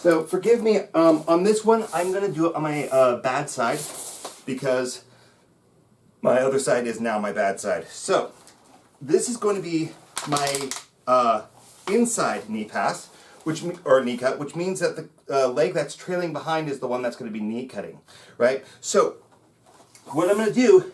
So forgive me, on this one, I'm going to do it on my bad side because my other side is now my bad side. So this is going to be my inside knee pass, or knee cut, which means that the leg that's trailing behind is the one that's going to be knee cutting, right? So what I'm going to do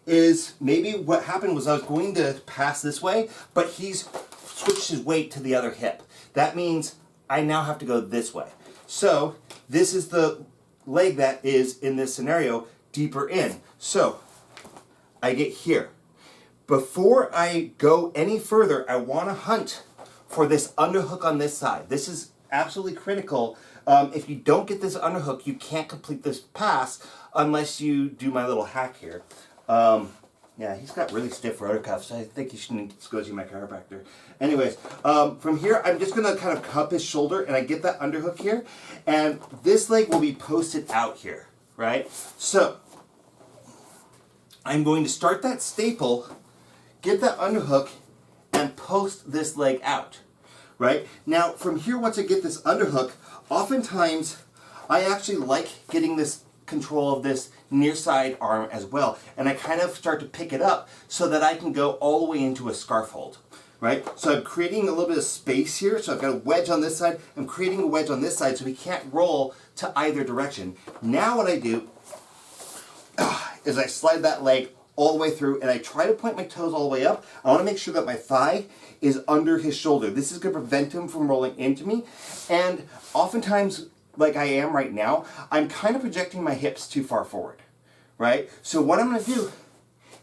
is, maybe what happened was I was going to pass this way, but he's switched his weight to the other hip. That means I now have to go this way. So this is the leg that is, in this scenario, deeper in. So I get here. Before I go any further, I want to hunt for this underhook on this side. This is absolutely critical. If you don't get this underhook, you can't complete this pass unless you do my little hack here. Yeah, he's got really stiff rotor cuffs. I think he should need to go see my chiropractor. Anyways, from here, I'm just gonna kind of cup his shoulder and I get that underhook here. And this leg will be posted out here, right? So, I'm going to start that staple, get that underhook, and post this leg out, right? Now, from here, once I get this underhook, oftentimes, I actually like getting this control of this near side arm as well, and I kind of start to pick it up so that I can go all the way into a scarf hold, right? So I'm creating a little bit of space here, so I've got a wedge on this side, I'm creating a wedge on this side so we can't roll to either direction. Now what I do is I slide that leg all the way through and I try to point my toes all the way up. I want to make sure that my thigh is under his shoulder. This is going to prevent him from rolling into me, and oftentimes, like I am right now, I'm kind of projecting my hips too far forward, right? So what I'm going to do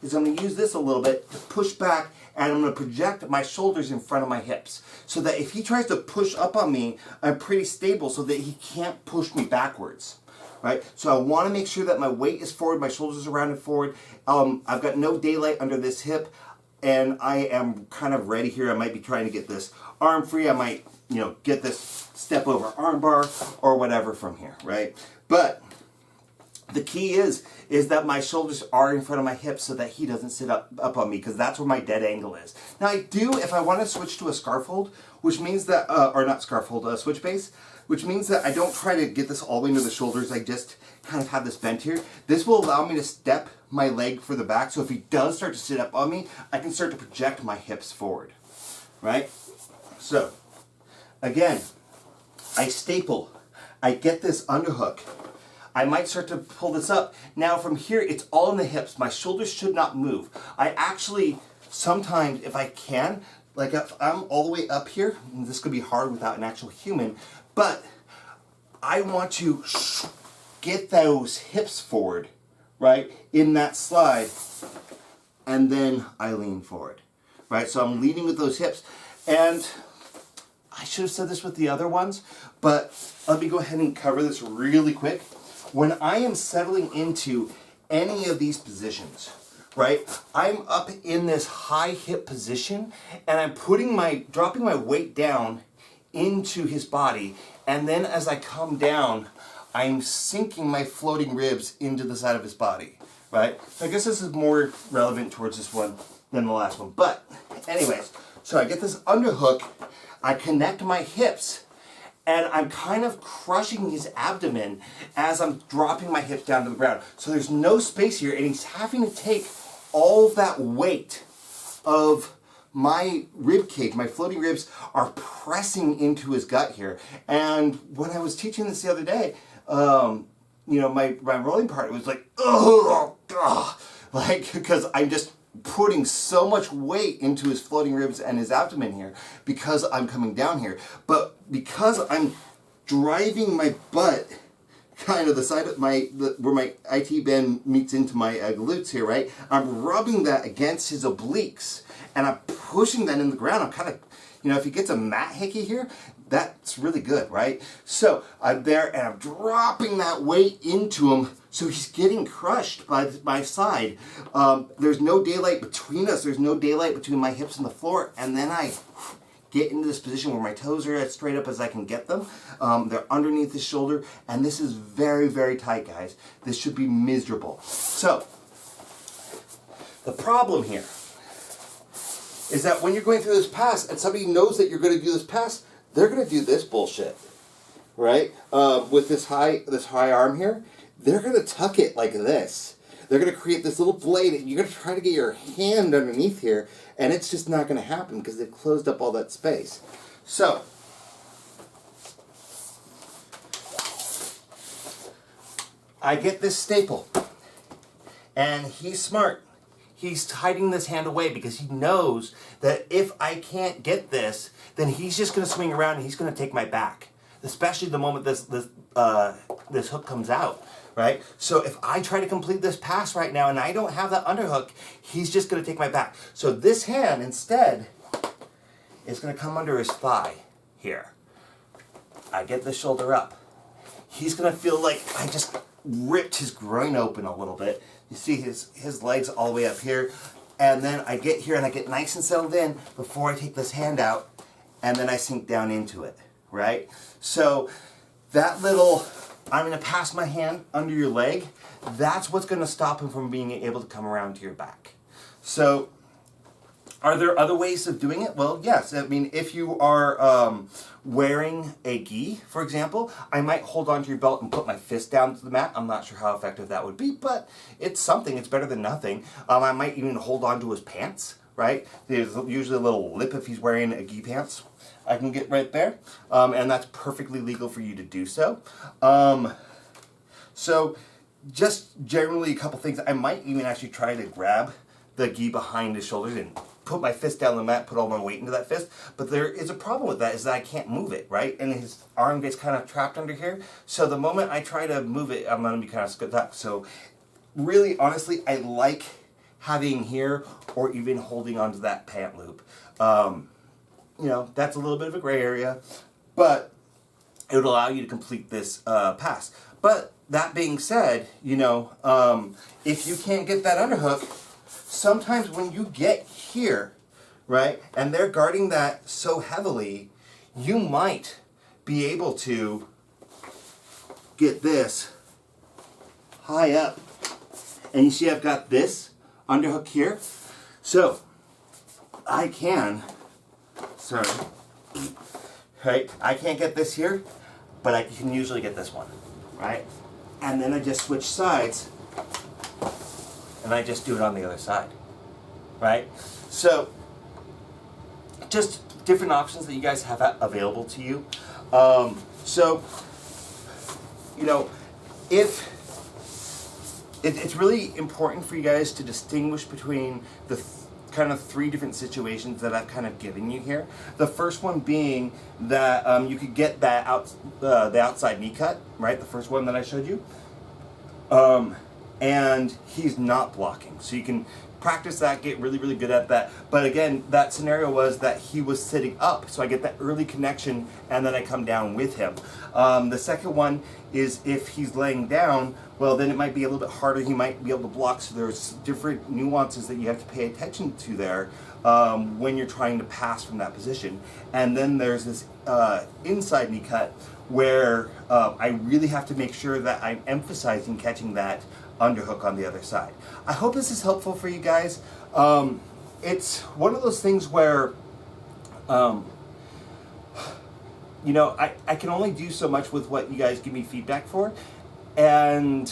is I'm going to use this a little bit to push back, and I'm going to project my shoulders in front of my hips so that if he tries to push up on me, I'm pretty stable so that he can't push me backwards, right? So I want to make sure that my weight is forward, my shoulders are rounded forward. I've got no daylight under this hip, and I am kind of ready here. I might be trying to get this arm free. I might, get this step over arm bar or whatever from here, right? But the key is that my shoulders are in front of my hips so that he doesn't sit up on me, because that's where my dead angle is. Now I do, if I want to switch to a scarf hold, which means that, or not scarf hold, switch base, which means that I don't try to get this all the way into the shoulders, I just kind of have this bent here. This will allow me to step my leg further back, so if he does start to sit up on me, I can start to project my hips forward, right? So, again, I staple, I get this underhook, I might start to pull this up. Now from here, it's all in the hips. My shoulders should not move. I actually, sometimes if I can, like if I'm all the way up here, and this could be hard without an actual human, but I want to get those hips forward, right, in that slide, and then I lean forward, right? So I'm leading with those hips, and I should have said this with the other ones, but let me go ahead and cover this really quick. When I am settling into any of these positions, right, I'm up in this high hip position and I'm dropping my weight down into his body, and then as I come down, I'm sinking my floating ribs into the side of his body, right? I guess this is more relevant towards this one than the last one, but anyways, so I get this underhook, I connect my hips, and I'm kind of crushing his abdomen as I'm dropping my hips down to the ground. So there's no space here, and he's having to take all that weight of my rib cage. My floating ribs are pressing into his gut here. And when I was teaching this the other day, my rolling part, it was like, because I'm just putting so much weight into his floating ribs and his abdomen here because I'm coming down here. But because I'm driving my butt kind of the side of where my IT band meets into my glutes here, right? I'm rubbing that against his obliques and I'm pushing that in the ground. I'm kind of, if he gets a mat hickey here, that's really good, right? So I'm there and I'm dropping that weight into him, so he's getting crushed by my side. There's no daylight between us. There's no daylight between my hips and the floor. And then I get into this position where my toes are as straight up as I can get them. They're underneath the shoulder. And this is very, very tight, guys. This should be miserable. So the problem here is that when you're going through this pass and somebody knows that you're going to do this pass, they're going to do this bullshit. right, with this high arm here, they're going to tuck it like this. They're going to create this little blade, and you're going to try to get your hand underneath here, and it's just not going to happen because they've closed up all that space. So, I get this staple, and he's smart. He's hiding this hand away because he knows that if I can't get this, then he's just going to swing around and he's going to take my back, especially the moment this hook comes out, right? So if I try to complete this pass right now and I don't have that underhook, he's just going to take my back. So this hand instead is going to come under his thigh here. I get the shoulder up. He's going to feel like I just ripped his groin open a little bit. You see his legs all the way up here. And then I get here and I get nice and settled in before I take this hand out, and then I sink down into it, right? So that little, I'm going to pass my hand under your leg, that's what's going to stop him from being able to come around to your back. So are there other ways of doing it? Well, yes. I mean, if you are wearing a gi, for example, I might hold onto your belt and put my fist down to the mat. I'm not sure how effective that would be, but it's something. It's better than nothing. I might even hold onto his pants, right? There's usually a little lip if he's wearing a gi pants. I can get right there, and that's perfectly legal for you to do so. So just generally a couple things. I might even actually try to grab the gi behind his shoulders and put my fist down the mat, put all my weight into that fist. But there is a problem with that, is that I can't move it, right? And his arm gets kind of trapped under here. So the moment I try to move it, I'm going to be kind of stuck. So really, honestly, I like having here or even holding onto that pant loop. You know, that's a little bit of a gray area, but it would allow you to complete this pass. But that being said, you know, if you can't get that underhook, sometimes when you get here, right, and they're guarding that so heavily, you might be able to get this high up. And you see I've got this underhook here. So I can, sorry, right, I can't get this here, but I can usually get this one, right? And then I just switch sides and I just do it on the other side, right? So just different options that you guys have available to you. So, you know, if it's really important for you guys to distinguish between the kind of three different situations that I've kind of given you here. The first one being that you could get that the outside knee cut, right? The first one that I showed you. And he's not blocking. So you can practice that, get really, really good at that. But again, that scenario was that he was sitting up. So I get that early connection and then I come down with him. The second one is if he's laying down, well, then it might be a little bit harder. He might be able to block. So there's different nuances that you have to pay attention to there when you're trying to pass from that position. And then there's this inside knee cut where I really have to make sure that I'm emphasizing catching that underhook on the other side. I hope this is helpful for you guys. It's one of those things where you know, I can only do so much with what you guys give me feedback for, and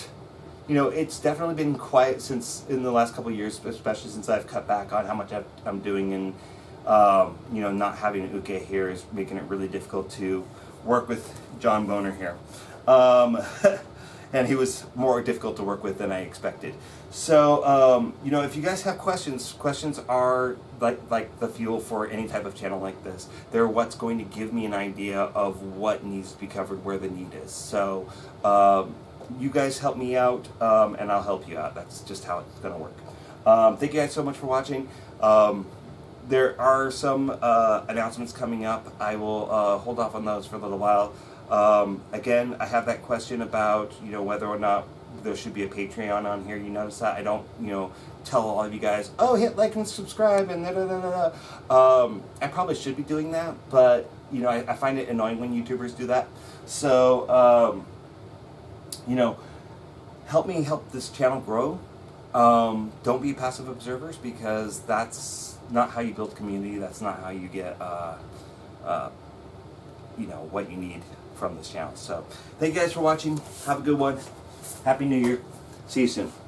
you know, it's definitely been quiet since in the last couple of years, especially since I've cut back on how much I'm doing, and you know, not having an uke here is making it really difficult to work with John Boner here. And he was more difficult to work with than I expected. So, you know, if you guys have questions are like the fuel for any type of channel like this. They're what's going to give me an idea of what needs to be covered, where the need is. So, you guys help me out, and I'll help you out. That's just how it's gonna work. Thank you guys so much for watching. There are some announcements coming up. I will hold off on those for a little while. Again, I have that question about, you know, whether or not there should be a Patreon on here. You notice that I don't, you know, tell all of you guys, oh, hit like and subscribe and I probably should be doing that, but you know, I find it annoying when YouTubers do that. So, you know, help me help this channel grow. Don't be passive observers, because that's not how you build community. That's not how you get you know, what you need from this channel. So thank you guys for watching. Have a good one. Happy New Year. See you soon.